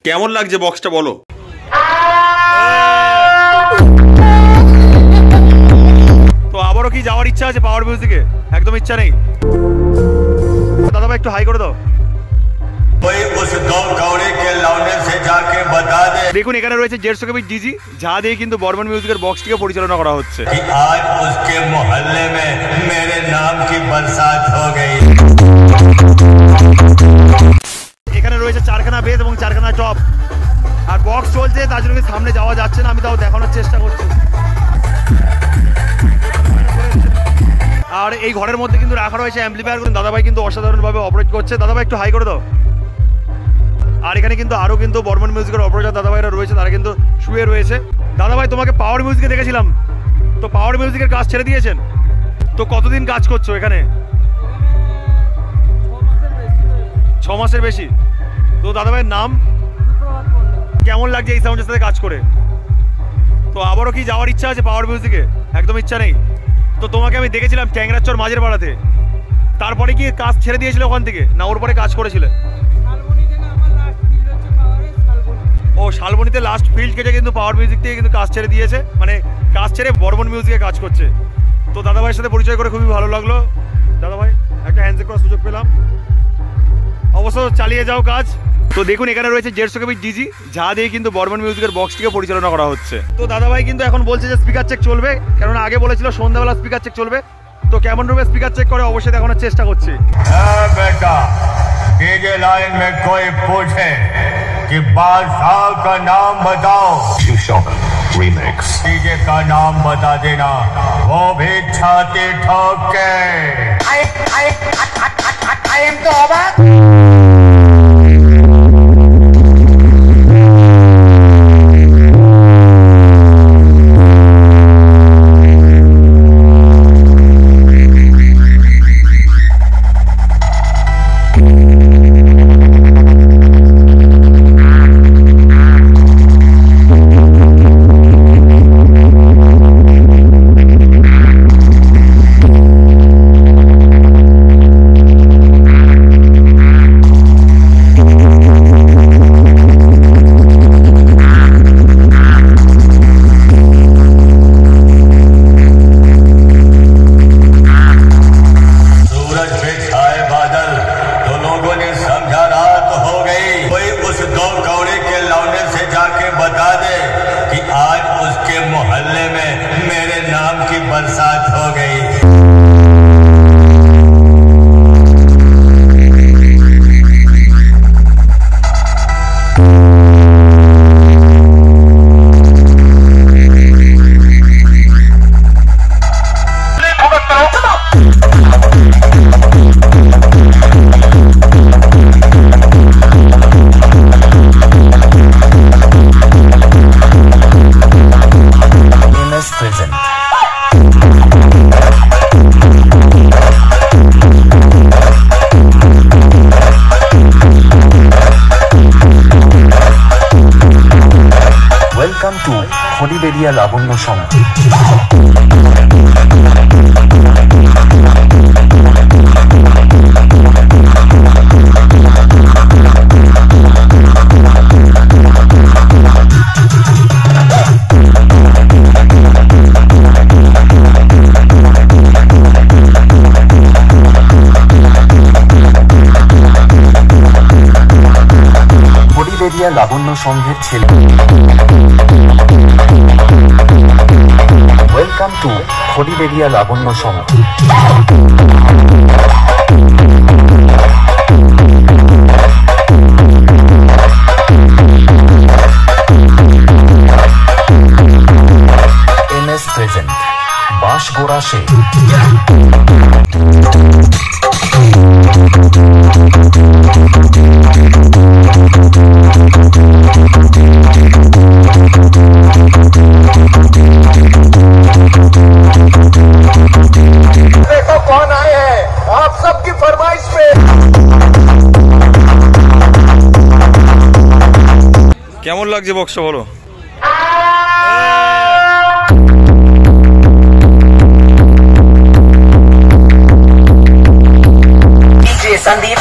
কেমন লাগছে বক্সটা বলো। তো আবারও কি যাওয়ার ইচ্ছা আছে পাওয়ার মিউজিকে? একদম ইচ্ছা নেই। দাদা ভাই একটু হাই করে দাও। দেখুন এখানে রয়েছে 150 কেবি ডিজি, যা দিয়ে কিন্তু বর্মন মিউজিকের বক্সটিকে পরিচালনা করা হচ্ছে। এখানে রয়েছে 4খানা বেস এবং 4খানা টপ, আর বক্স চলছে, তার জন্য সামনে যাওয়া যাচ্ছে না। আমি তাও দেখানোর চেষ্টা করছি। আর এই ঘরের মধ্যে কিন্তু রাখা রয়েছে অ্যাম্পলিফায়ার। দাদাভাই কিন্তু অসাধারণভাবে অপারেট করছে। দাদাভাই একটু হাই করে দাও। আর এখানে কিন্তু আরও কিন্তু বর্মন মিউজিকের অপারেটর দাদাভাইরা রয়েছে, তারা কিন্তু শুয়ে রয়েছে। দাদাভাই তোমাকে পাওয়ার মিউজিকে দেখেছিলাম, তো পাওয়ার মিউজিকের কাজ ছেড়ে দিয়েছেন? তো কতদিন কাজ করছো এখানে? 6 মাসের বেশি। তো দাদাভাইয়ের নাম? কেমন লাগছে এই সাউন্ডের সাথে কাজ করে? তো আবারও কি যাওয়ার ইচ্ছা আছে পাওয়ার মিউজিকে? একদম ইচ্ছা নেই। তো তোমাকে আমি দেখেছিলাম ট্যাংরাচর মাঝের পাড়াতে, তারপরে কি কাজ ছেড়ে দিয়েছিল ওখান থেকে, না ওর পরে কাজ করেছিলে? ও শালবনীতে লাস্ট ফিল্ড কেটে কিন্তু পাওয়ার মিউজিক থেকে কিন্তু কাজ ছেড়ে দিয়েছে, মানে কাজ ছেড়ে বর্মন মিউজিকে কাজ করছে। তো দাদাভাইয়ের সাথে পরিচয় করে খুবই ভালো লাগলো। দাদাভাই একটা হ্যান্ডশেক করার সুযোগ পেলাম, অবশ্য চালিয়ে যাও কাজ। তো দেখুন এখানে রয়েছে 150 কেবি ডিজি, যা দিয়ে কিন্তু বর্মন মিউজিকের বক্সটিকে পরিচালনা করা হচ্ছে। তো দাদাভাই কিন্তু এখন বলছে যে স্পিকার চেক চলবে, কেননা আগে বলেছিল সন্ধ্যাবেলা স্পিকার চেক চলবে। তো কেমন রূপে স্পিকার চেক করে অবশ্যই দেখানোর চেষ্টা করছি। হ্যাঁ বেটা, डीजे लाइन में कोई पूछे कि बादशाह का नाम बताओ, रीमिक्स डीजे का नाम बता देना, वो भी छाती ठोक के। I am तो अबाक। बरसात हो गई। Welcome to Khodiberia Lavanya Song. Khodiberia Lavanya Songher ছেলে। Welcome to Khodiberia Lavanya Song. MS present. Bash Gorashe. देखो कौन आए हैं आप सबकी फरमाइश पे। কেমন লাগছে বক্সটা বলো। संदीप